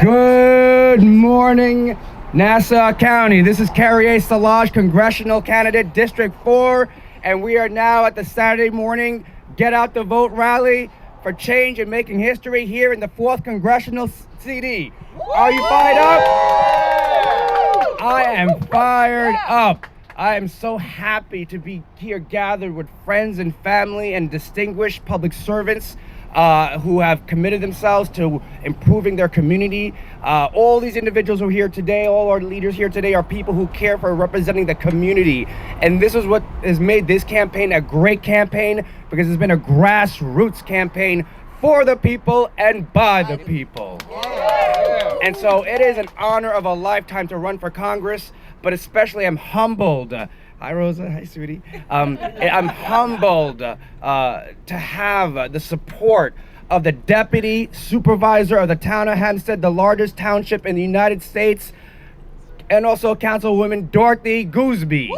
Good morning, Nassau County. This is Carrié Solages, Congressional Candidate, District 4, and we are now at the Saturday morning Get Out the Vote rally for change and making history here in the 4th Congressional CD. Are you fired up? I am fired up. I am so happy to be here gathered with friends and family and distinguished public servants who have committed themselves to improving their community. All these individuals who are here today, all our leaders here today, are people who care for representing the community. And this is what has made this campaign a great campaign, because it's been a grassroots campaign for the people and by the people. And so it is an honor of a lifetime to run for Congress, but especially I'm humbled. Hi, Rosa. Hi, sweetie. I'm humbled to have the support of the Deputy Supervisor of the town of Hempstead, the largest township in the United States, and also Councilwoman Dorothy Gooseby.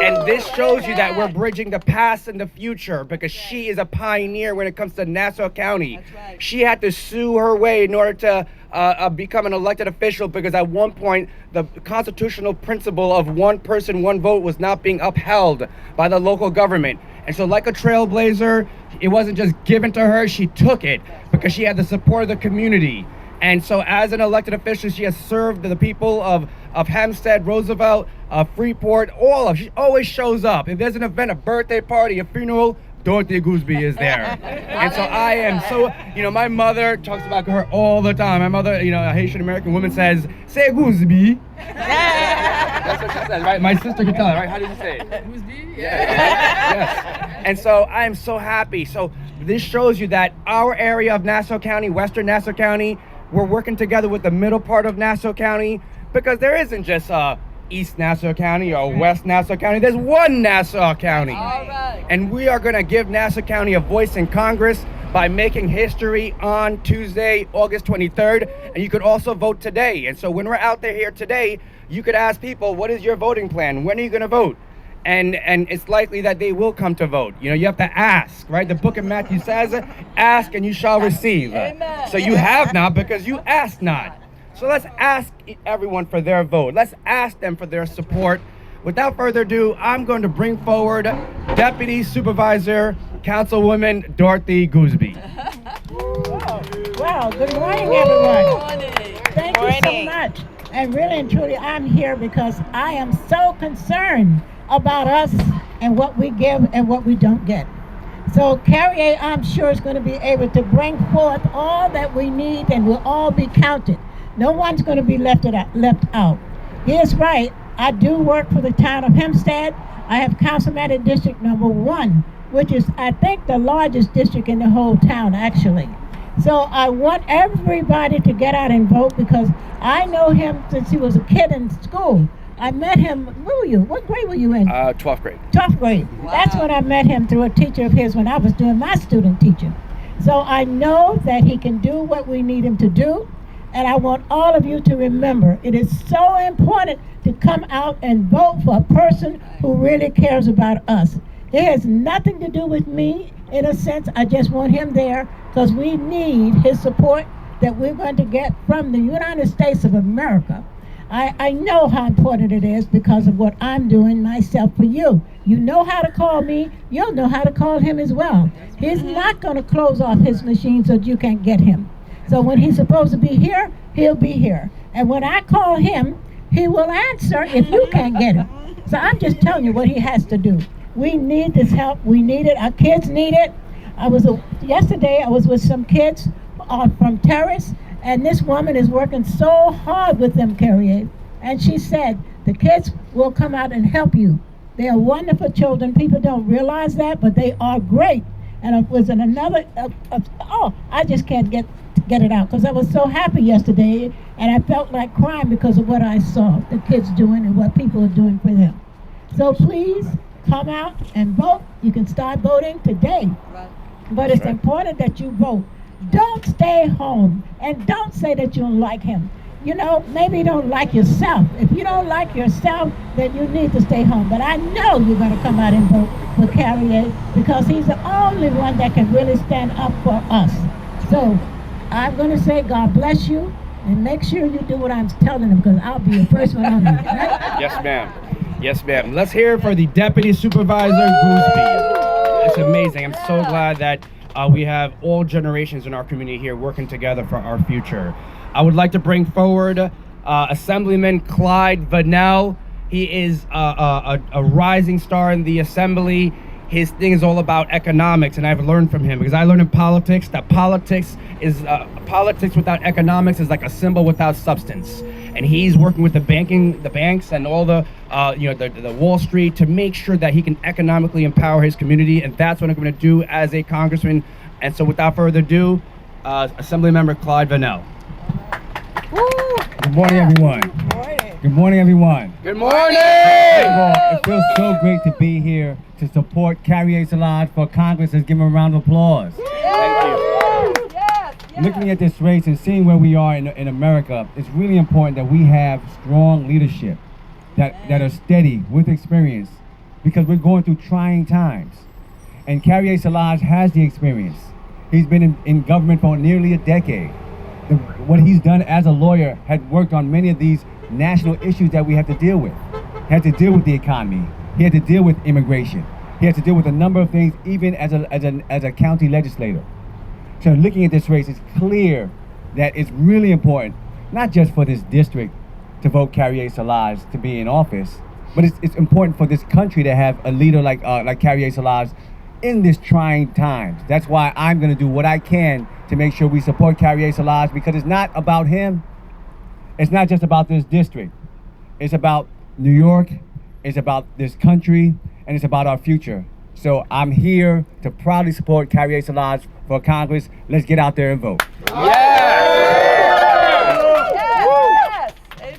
And this shows you that we're bridging the past and the future, because she is a pioneer when it comes to Nassau County. That's right. She had to sue her way in order to become an elected official, because at one point the constitutional principle of one person, one vote was not being upheld by the local government. And so, like a trailblazer, it wasn't just given to her, she took it because she had the support of the community. And so as an elected official, she has served the people of Hempstead, Roosevelt, Freeport, she always shows up. If there's an event, a birthday party, a funeral, Dorothy Gooseby is there. And so I am so, my mother talks about her all the time. My mother, a Haitian American woman, says, "Say Gooseby." That's what she says, right? My sister can tell it, right? How did you say it? Gooseby? Yes. And so I am so happy. So this shows you that our area of Nassau County, Western Nassau County, we're working together with the middle part of Nassau County, because there isn't just East Nassau County or West Nassau County. There's one Nassau County. All right. And we are going to give Nassau County a voice in Congress by making history on Tuesday, August 23rd. And you could also vote today. And so when we're out there here today, you could ask people, what is your voting plan? When are you going to vote? And it's likely that they will come to vote. You have to ask, right? The book of Matthew says, ask and you shall receive. Amen. So you have not because you ask not. So let's ask everyone for their vote. Let's ask them for their support. Without further ado, I'm going to bring forward Deputy Supervisor Councilwoman Dorothy Gooseby. Well, good morning, everyone. Good morning. Thank you so much. And really and truly, I'm here because I am so concerned about us and what we give and what we don't get. So Carrié, I'm sure, is going to be able to bring forth all that we need, and we'll all be counted. No one's going to be left out. He is right. I do work for the town of Hempstead. I have councilman in District Number 1, which is, I think, the largest district in the whole town, actually. So I want everybody to get out and vote, because I know him since he was a kid in school. I met him, where were you? What grade were you in? 12th grade. 12th grade. Wow. That's when I met him, through a teacher of his when I was doing my student teaching. So I know that he can do what we need him to do. And I want all of you to remember, it is so important to come out and vote for a person who really cares about us. It has nothing to do with me, in a sense. I just want him there because we need his support that we're going to get from the United States of America. I know how important it is because of what I'm doing myself for you. You know how to call me, you'll know how to call him as well. He's not going to close off his machine so that you can't get him. So when he's supposed to be here, he'll be here. And when I call him, he will answer if you can't get him. So I'm just telling you what he has to do. We need this help. We need it. Our kids need it. Yesterday I was with some kids from Terrace, and this woman is working so hard with them, Carrié. And she said, the kids will come out and help you. They are wonderful children. People don't realize that, but they are great. And it was in another, I just can't get it out, because I was so happy yesterday, and I felt like crying because of what I saw the kids doing and what people are doing for them. So please come out and vote. You can start voting today. Right. But it's important that you vote. Don't stay home, and don't say that you don't like him. Maybe you don't like yourself. If you don't like yourself, then you need to stay home. But I know you're going to come out and vote for Carrié, because he's the only one that can really stand up for us. So I'm going to say God bless you, and make sure you do what I'm telling them, because I'll be the first one on it. Right? Yes, ma'am. Yes, ma'am. Let's hear it for the Deputy Supervisor Gooseby. It's amazing. I'm so glad that we have all generations in our community here working together for our future. I would like to bring forward Assemblyman Clyde Vanell. He is a rising star in the Assembly. His thing is all about economics, and I've learned from him, because I learned in politics that politics without economics is like a symbol without substance. And he's working with the banks, and all the the Wall Street to make sure that he can economically empower his community, and that's what I'm going to do as a congressman. And so, without further ado, Assemblymember Clyde Vanell. Good morning, everyone. Good morning, everyone. Good morning. It feels so great to be here to support Carrié Solages for Congress. Let's give him a round of applause. Thank you. Looking at this race and seeing where we are in America, it's really important that we have strong leadership that are steady with experience, because we're going through trying times. And Carrié Solages has the experience. He's been in government for nearly a decade. What he's done as a lawyer had worked on many of these national issues that we have to deal with. He had to deal with the economy. He had to deal with immigration. He had to deal with a number of things, even as a county legislator. So looking at this race, it's clear that it's really important, not just for this district to vote Carrié Solages to be in office, but it's important for this country to have a leader like Carrié Solages in this trying times. That's why I'm going to do what I can to make sure we support Carrié Solages, because it's not about him. It's not just about this district. It's about New York, it's about this country, and it's about our future. So I'm here to proudly support Carrié Solages for Congress. Let's get out there and vote. Yes.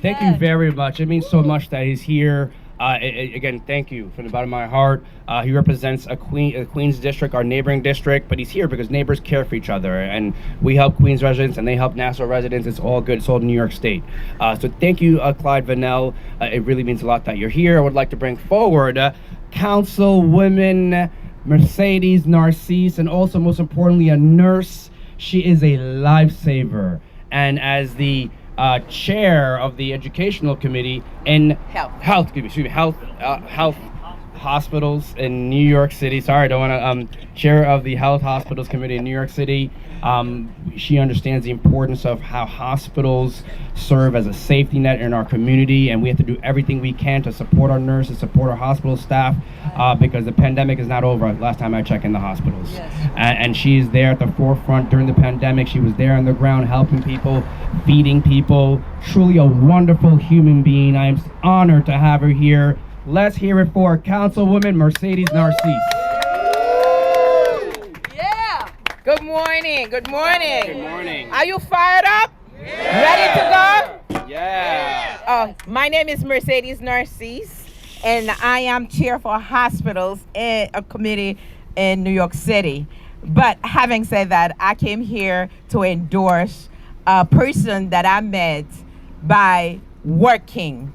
Thank you very much. It means so much that he's here. Again, thank you from the bottom of my heart. He represents a Queens district, our neighboring district, but he's here because neighbors care for each other, and we help Queens residents and they help Nassau residents. It's all good. It's all New York State. So thank you, Clyde Vanell. It really means a lot that you're here. I would like to bring forward Councilwoman Mercedes Narcisse, and also, most importantly, a nurse. She is a lifesaver, and as the chair of the educational committee in health hospitals in New York City. Sorry, I don't want to. Chair of the health hospitals committee in New York City. She understands the importance of how hospitals serve as a safety net in our community, and we have to do everything we can to support our nurses, support our hospital staff, because the pandemic is not over. Last time I checked in the hospitals, yes. And she's there at the forefront during the pandemic. She was there on the ground helping people, feeding people. Truly a wonderful human being. I am honored to have her here. Let's hear it for Councilwoman Mercedes Narcisse. Yeah. Good morning. Good morning. Good morning. Are you fired up? Yeah. Ready to go? Yeah. My name is Mercedes Narcisse, and I am chair for hospitals in a committee in New York City. But having said that, I came here to endorse a person that I met by working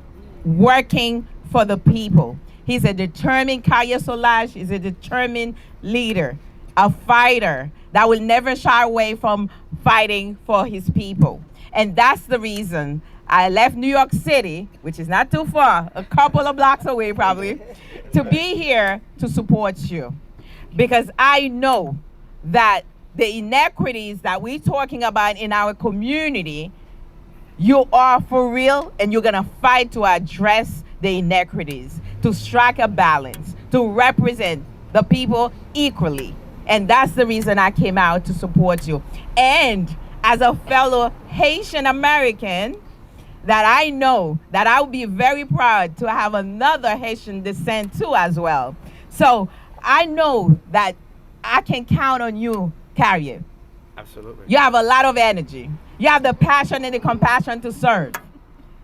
for the people. He's a determined Carrié Solages. He's a determined leader, a fighter that will never shy away from fighting for his people. And that's the reason I left New York City, which is not too far, a couple of blocks away probably, to be here to support you. Because I know that the inequities that we're talking about in our community, you are for real, and you're gonna fight to address the inequities, to strike a balance, to represent the people equally. And that's the reason I came out to support you. And as a fellow Haitian American, that I know that I would be very proud to have another Haitian descent too as well. So I know that I can count on you, Carrie. Absolutely. You have a lot of energy. You have the passion and the compassion to serve.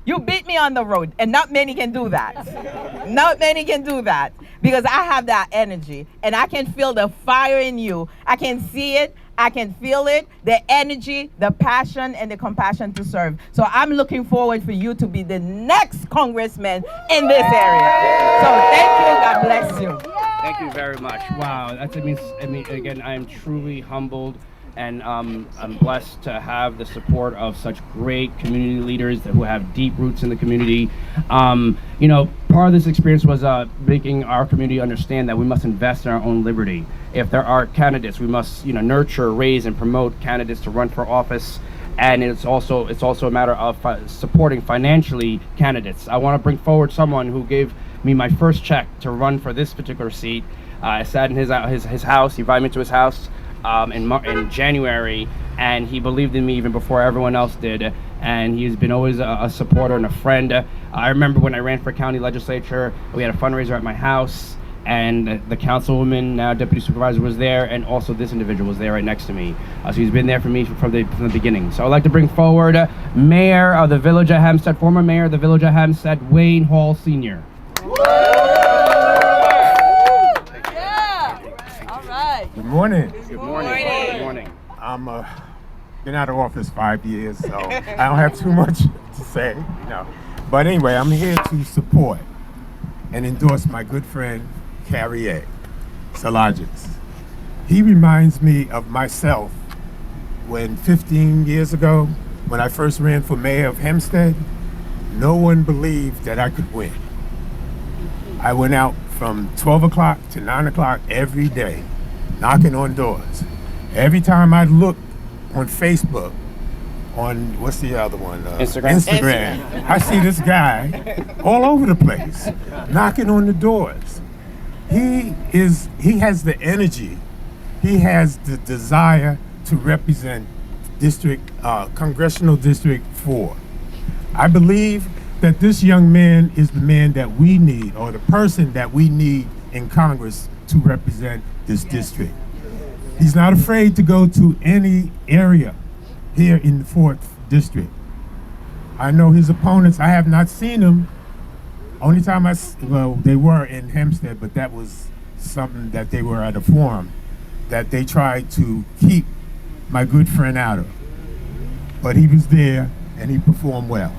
You beat me on the road, and not many can do that. Not many can do that, because I have that energy, and I can feel the fire in you. I can see it, I can feel it, the energy, the passion, and the compassion to serve. So I'm looking forward for you to be the next congressman in this area. So thank you, God bless you. Thank you very much. Wow, that's, I mean, again, I am truly humbled and I'm blessed to have the support of such great community leaders who have deep roots in the community. You know, part of this experience was making our community understand that we must invest in our own liberty. If there are candidates, we must, you know, nurture, raise, and promote candidates to run for office. And it's also a matter of supporting financially candidates. I want to bring forward someone who gave me my first check to run for this particular seat. I sat in his house. He invited me to his house in January, and he believed in me even before everyone else did. And he's been always a supporter and a friend. I remember when I ran for county legislature, we had a fundraiser at my house, and the councilwoman, now deputy supervisor, was there, and also this individual was there right next to me. So he's been there for me from the beginning. So I'd like to bring forward Mayor of the Village of Hempstead, former Mayor of the Village of Hempstead, Wayne Hall Sr. Good morning. Good morning. Good morning. I'm been out of office 5 years, so I don't have too much to say, you know. But anyway, I'm here to support and endorse my good friend Carrié Solages. He reminds me of myself when 15 years ago, when I first ran for mayor of Hempstead, no one believed that I could win. I went out from 12 o'clock to 9 o'clock every day, knocking on doors. Every time I look on Facebook, on what's the other one? Instagram. I see this guy all over the place, knocking on the doors. He has the energy, he has the desire to represent Congressional District 4. I believe that this young man is the man that we need, or the person that we need in Congress to represent this district. He's not afraid to go to any area here in the 4th District. I know his opponents. I have not seen them. Only time they were in Hempstead, but that was something that they were at a forum that they tried to keep my good friend out of. But he was there and he performed well.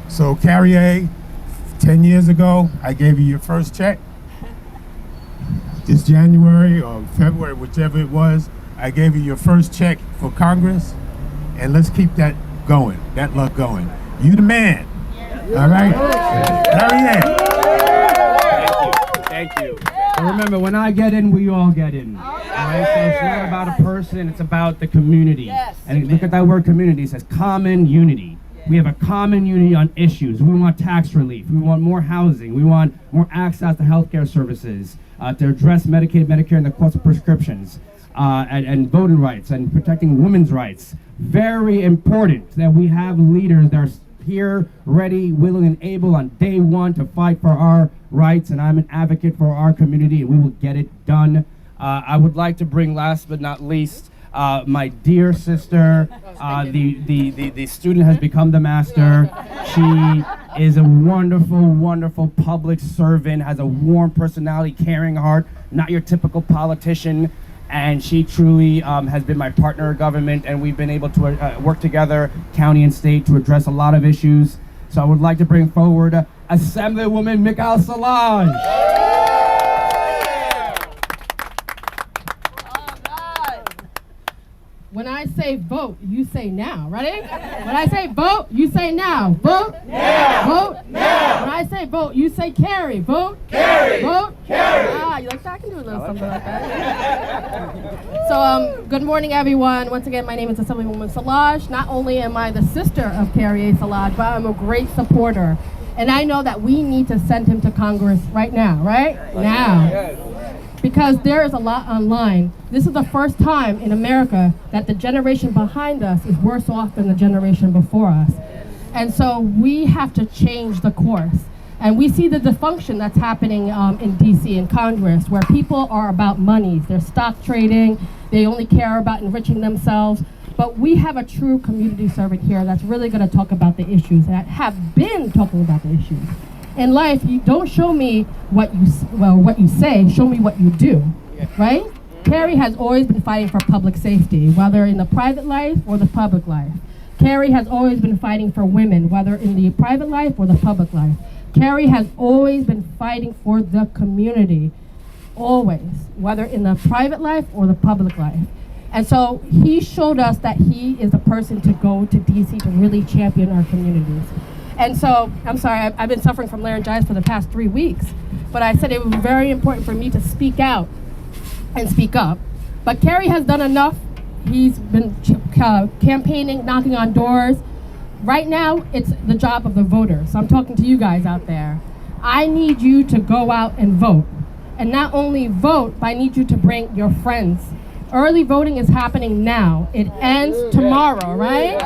So Carrié, 10 years ago, I gave you your first check. This January or February, whichever it was, I gave you your first check for Congress, and let's keep that going, that luck going. You the man, all right? Carrié. Thank you. And remember, when I get in, we all get in. All right? So it's not about a person, it's about the community. Yes. And look at that word community, it says common unity. We have a common unity on issues. We want tax relief. We want more housing. We want more access to healthcare services, to address Medicaid, Medicare, and the cost of prescriptions, and voting rights, and protecting women's rights. Very important that we have leaders that are here, ready, willing, and able on day one to fight for our rights, and I'm an advocate for our community, and we will get it done. I would like to bring, last but not least, my dear sister. The student has become the master. She is a wonderful, wonderful public servant, has a warm personality, caring heart, not your typical politician. And she truly has been my partner in government, and we've been able to work together, county and state, to address a lot of issues. So I would like to bring forward Assemblywoman Carrié Solages. When I say vote, you say now. Ready? When I say vote, you say now. Vote. Now. Vote. Now. When I say vote, you say Carrie. Vote. Carrie. Vote. Carrie. You like that? I can do a little something like that. So, good morning, everyone. Once again, my name is Assemblywoman Solages. Not only am I the sister of Carrié Solages, but I'm a great supporter. And I know that we need to send him to Congress right now. Right? Now. Because there is a lot online. This is the first time in America that the generation behind us is worse off than the generation before us. And so we have to change the course. And we see the dysfunction that's happening in DC and Congress, where people are about money. They're stock trading, they only care about enriching themselves. But we have a true community servant here that's really gonna talk about the issues, that have been talking about the issues. In life, you don't show me what you say, show me what you do, right? Carrie has always been fighting for public safety, whether in the private life or the public life. Carrie has always been fighting for women, whether in the private life or the public life. Carrie has always been fighting for the community, always, whether in the private life or the public life. And so he showed us that he is the person to go to DC to really champion our communities. And so, I'm sorry, I've been suffering from laryngitis for the past 3 weeks, but I said it was very important for me to speak out and speak up. But Carrie has done enough. He's been campaigning, knocking on doors. Right now, it's the job of the voter. So I'm talking to you guys out there. I need you to go out and vote. And not only vote, but I need you to bring your friends. Early voting is happening now. It ends tomorrow, right?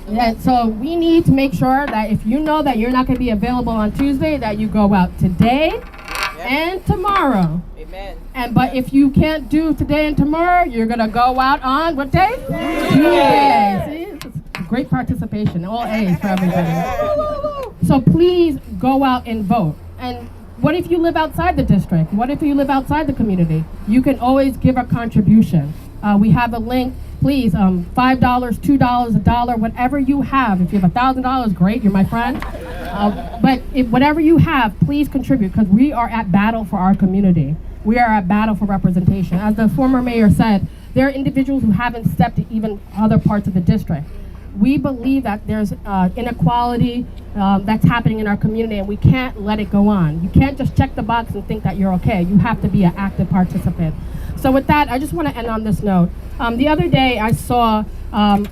Yeah, so we need to make sure that if you know that you're not going to be available on Tuesday, that you go out today and tomorrow. Amen. But if you can't do today and tomorrow, you're going to go out on what day? Tuesday. See? It's great participation. All A's for everybody. So please go out and vote. And what if you live outside the district? What if you live outside the community? You can always give a contribution. We have a link. Please, $5, $2, $1, whatever you have. If you have $1,000, great, you're my friend. But if whatever you have, please contribute, because we are at battle for our community. We are at battle for representation. As the former mayor said, there are individuals who haven't stepped to even other parts of the district. We believe that there's inequality that's happening in our community, and we can't let it go on. You can't just check the box and think that you're okay. You have to be an active participant. So with that, I just want to end on this note. The other day, I saw on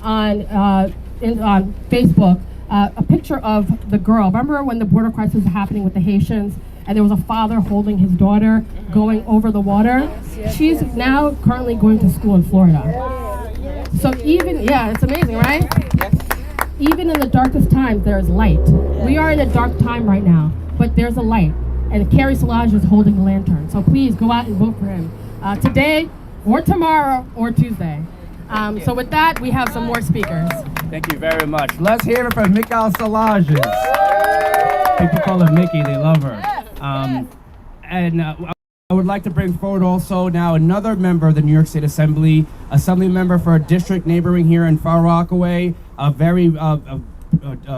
Facebook a picture of the girl. Remember when the border crisis was happening with the Haitians, and there was a father holding his daughter going over the water? She's now currently going to school in Florida. So even, yeah, it's amazing, right? Even in the darkest times, there's light. We are in a dark time right now, but there's a light. And Carrié Solages is holding a lantern. So please go out and vote for him today or tomorrow or Tuesday. So with that, we have some more speakers. Thank you very much. Let's hear it from Carrié Solages. People call her Mickey, they love her. And I would like to bring forward also now another member of the New York State Assembly member for a district neighboring here in Far Rockaway, a very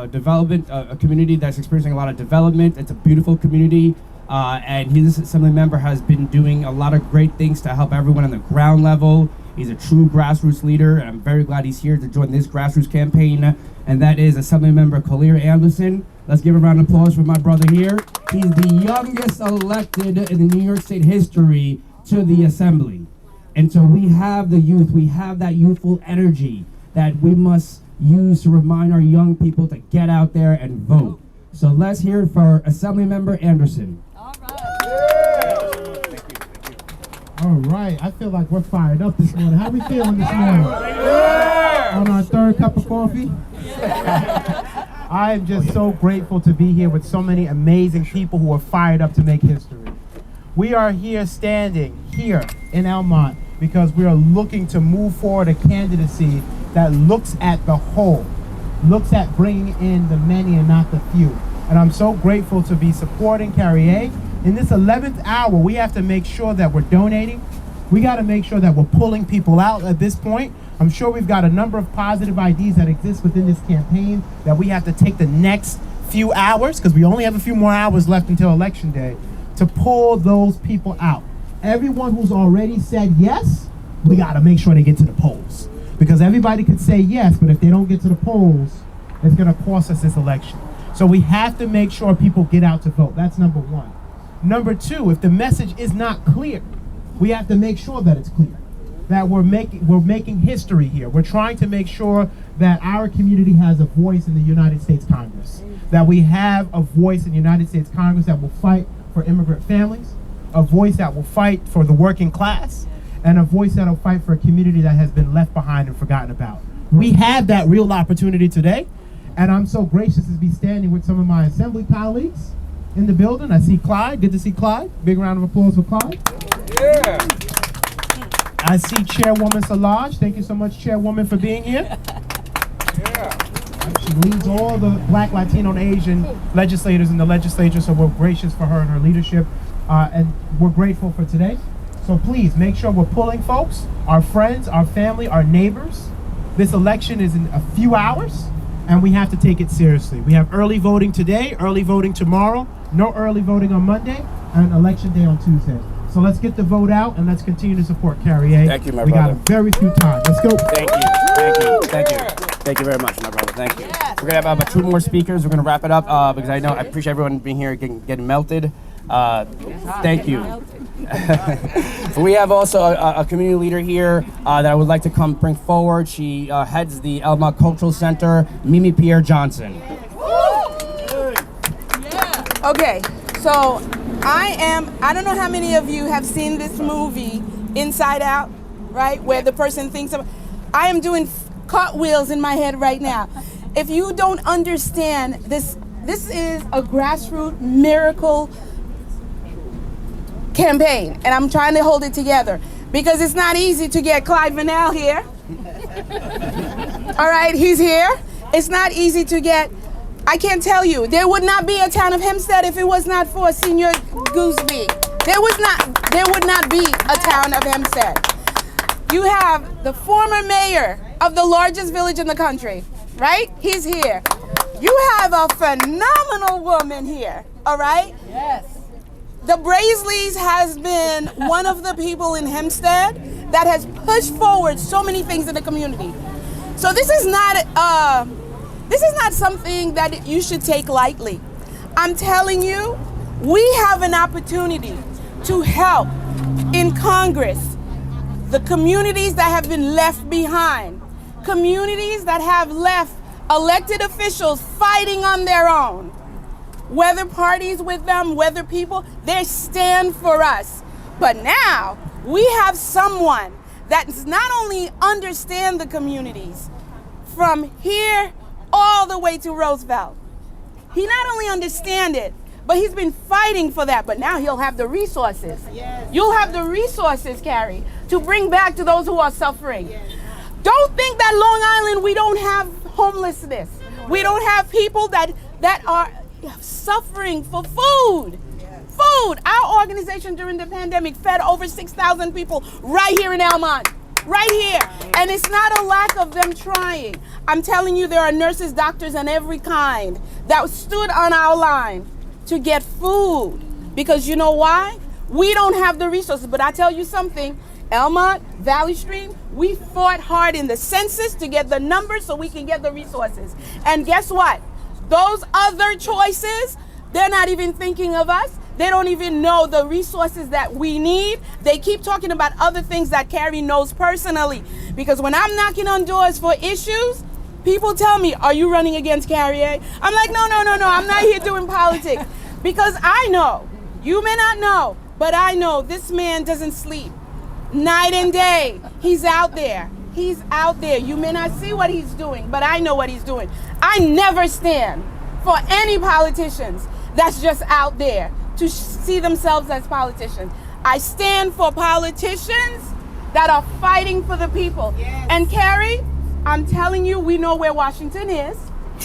development, a community that's experiencing a lot of development. It's a beautiful community. And this assembly member has been doing a lot of great things to help everyone on the ground level. He's a true grassroots leader, and I'm very glad he's here to join this grassroots campaign, and that is Assembly Member Carrié Anderson. Let's give a round of applause for my brother here. He's the youngest elected in the New York State history to the Assembly. And so we have the youth, we have that youthful energy that we must use to remind our young people to get out there and vote. So let's hear it for Assembly Member Anderson. All right, I feel like we're fired up this morning. How we feeling this morning? On our third cup of coffee? I am just so grateful to be here with so many amazing people who are fired up to make history. We are here standing here in Elmont because we are looking to move forward a candidacy that looks at the whole, looks at bringing in the many and not the few. And I'm so grateful to be supporting Carrié. In this 11th hour, we have to make sure that we're donating. We got to make sure that we're pulling people out at this point. I'm sure we've got a number of positive ideas that exist within this campaign that we have to take the next few hours, because we only have a few more hours left until Election Day, to pull those people out. Everyone who's already said yes, we got to make sure they get to the polls. Because everybody could say yes, but if they don't get to the polls, it's going to cost us this election. So we have to make sure people get out to vote. That's number one. Number two, if the message is not clear, we have to make sure that it's clear, that we're making history here. We're trying to make sure that our community has a voice in the United States Congress, that we have a voice in the United States Congress that will fight for immigrant families, a voice that will fight for the working class, and a voice that will fight for a community that has been left behind and forgotten about. We have that real opportunity today, and I'm so gracious to be standing with some of my assembly colleagues in the building. I see Clyde. Good to see Clyde. Big round of applause for Clyde. Yeah. I see Chairwoman Solage. Thank you so much, Chairwoman, for being here. Yeah. She leads all the Black, Latino, and Asian legislators in the legislature, so we're gracious for her and her leadership, and we're grateful for today. So please make sure we're pulling folks, our friends, our family, our neighbors. This election is in a few hours, and we have to take it seriously. We have early voting today, early voting tomorrow, no early voting on Monday, and Election Day on Tuesday. So let's get the vote out and let's continue to support Carrié. Thank you, my We brother. got very few time. Let's go. Thank you. Thank you. Thank you. Thank you very much, my brother. Thank you. We're gonna have about 2 more speakers. We're gonna wrap it up because I appreciate everyone being here, getting melted. Thank you. We have also a community leader here that I would like to come bring forward. She heads the Elmont Cultural Center, Mimi Pierre Johnson. Okay, so I don't know how many of you have seen this movie, Inside Out, right? Where the person thinks of, I am doing cartwheels in my head right now. If you don't understand this, this is a grassroots miracle campaign, and I'm trying to hold it together because it's not easy to get Clyde Vanell here. All right, he's here. It's not easy to get, I can't tell you, there would not be a town of Hempstead if it was not for Senior Gooseby. There would not be a town of Hempstead. You have the former mayor of the largest village in the country, right? He's here. You have a phenomenal woman here, all right? Yes. The Braisleys has been one of the people in Hempstead that has pushed forward so many things in the community. So this is not something that you should take lightly. I'm telling you, we have an opportunity to help in Congress the communities that have been left behind, communities that have left elected officials fighting on their own. Whether parties with them, whether people, they stand for us. But now we have someone that not only understand the communities from here all the way to Roosevelt. He not only understand it, but he's been fighting for that. But now he'll have the resources. Yes. You'll have the resources, Carrie, to bring back to those who are suffering. Yes. Don't think that Long Island, we don't have homelessness. We don't have people that are suffering for food. Yes. Food. Our organization during the pandemic fed over 6,000 people right here in Elmont. Right here. And it's not a lack of them trying. I'm telling you, there are nurses, doctors, and every kind that stood on our line to get food. Because you know why? We don't have the resources. But I tell you something, Elmont, Valley Stream, we fought hard in the census to get the numbers so we can get the resources. And guess what? Those other choices, they're not even thinking of us. They don't even know the resources that we need. They keep talking about other things that Carrie knows personally. Because when I'm knocking on doors for issues, people tell me, are you running against Carrié? I'm like, no, I'm not here doing politics. Because I know, you may not know, but I know this man doesn't sleep. Night and day, he's out there. He's out there. You may not see what he's doing, but I know what he's doing. I never stand for any politicians that's just out there to see themselves as politicians. I stand for politicians that are fighting for the people. Yes. And Carrie, I'm telling you, we know where Washington is,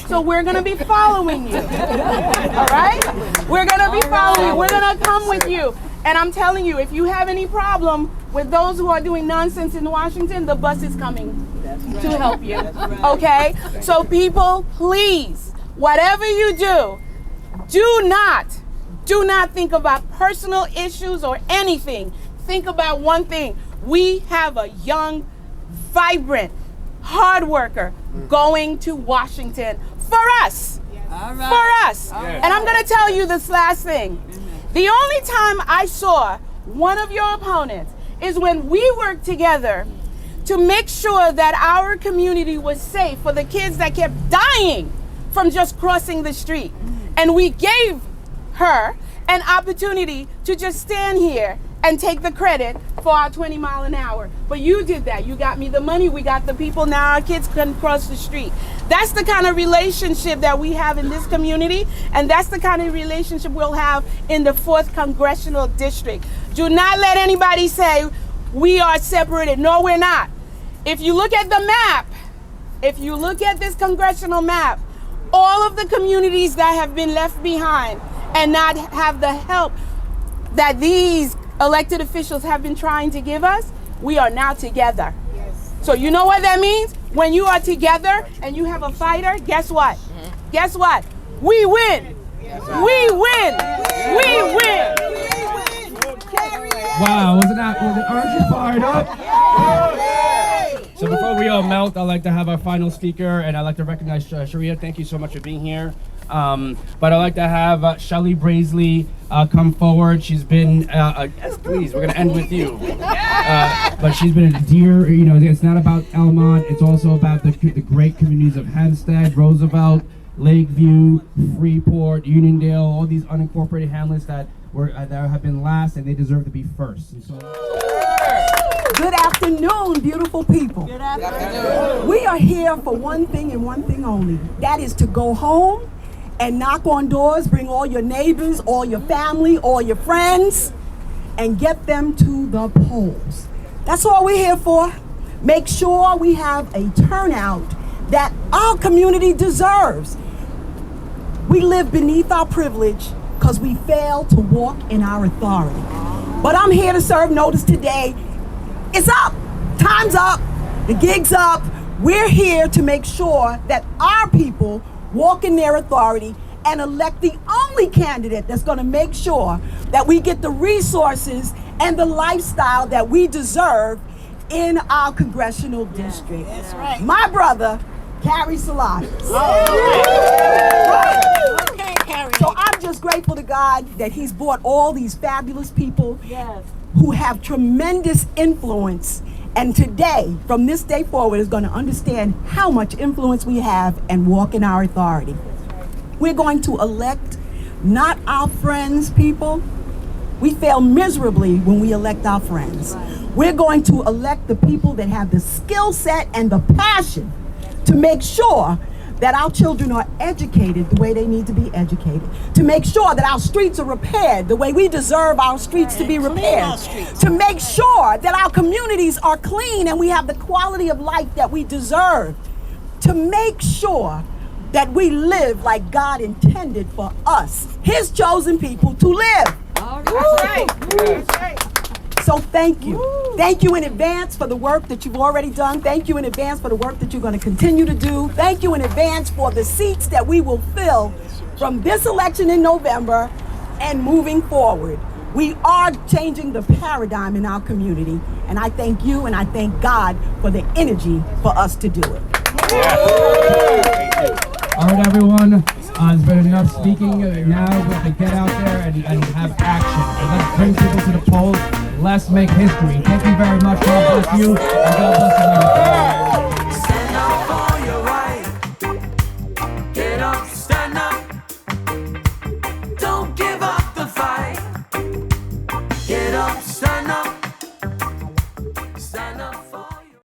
so we're gonna be following you. All right? We're gonna be following you. We're gonna come with you. And I'm telling you, if you have any problem with those who are doing nonsense in Washington, the bus is coming to help you. Okay? So people, please, whatever you do, do not think about personal issues or anything. Think about one thing. We have a young, vibrant, hard worker going to Washington for us. For us. And I'm going to tell you this last thing. The only time I saw one of your opponents is when we worked together to make sure that our community was safe for the kids that kept dying from just crossing the street. And we gave her an opportunity to just stand here and take the credit for our 20 mile an hour. But you did that. You got me the money. We got the people. Now our kids can cross the street. That's the kind of relationship that we have in this community. And that's the kind of relationship we'll have in the 4th Congressional District. Do not let anybody say we are separated. No, we're not. If you look at the map, if you look at this congressional map, all of the communities that have been left behind and not have the help that these elected officials have been trying to give us, we are now together. Yes. So you know what that means? When you are together and you have a fighter, guess what? Guess what? We win. Yes. We win. We win. We win. Carrie. Wow, aren't you fired up? So before we all melt, I'd like to have our final speaker, and I'd like to recognize Sharia. Thank you so much for being here. But I'd like to have Shelly Braisley come forward. She's been, yes, please, we're going to end with you. But she's been a dear, it's not about Elmont, it's also about the great communities of Hempstead, Roosevelt, Lakeview, Freeport, Uniondale, all these unincorporated hamlets that have been last, and they deserve to be first. And so, good afternoon, beautiful people. Good afternoon. We are here for one thing and one thing only. That is to go home and knock on doors, bring all your neighbors, all your family, all your friends, and get them to the polls. That's all we're here for. Make sure we have a turnout that our community deserves. We live beneath our privilege because we fail to walk in our authority. But I'm here to serve notice today. It's up. Time's up. The gig's up. We're here to make sure that our people walk in their authority and elect the only candidate that's going to make sure that we get the resources and the lifestyle that we deserve in our congressional district. That's right. My brother, Carrié Solages. Okay, Carrie. So I'm just grateful to God that he's brought all these fabulous people who have tremendous influence. And today, from this day forward, is going to understand how much influence we have and walk in our authority. We're going to elect not our friends, people. We fail miserably when we elect our friends. We're going to elect the people that have the skill set and the passion to make sure that our children are educated the way they need to be educated, to make sure that our streets are repaired the way we deserve our streets to be repaired, to make sure that our communities are clean and we have the quality of life that we deserve, to make sure that we live like God intended for us, his chosen people, to live. All right. That's right. So thank you. Thank you in advance for the work that you've already done. Thank you in advance for the work that you're going to continue to do. Thank you in advance for the seats that we will fill from this election in November and moving forward. We are changing the paradigm in our community, and I thank you and I thank God for the energy for us to do it. all right, everyone, there's been enough speaking. Now we have to get out there and have action. Let's bring people to the polls. Let's make history. Thank you very much. God bless you, and God bless America. Stand up for your right. Get up, stand up. Don't give up the fight. Get up, stand up. Stand up for your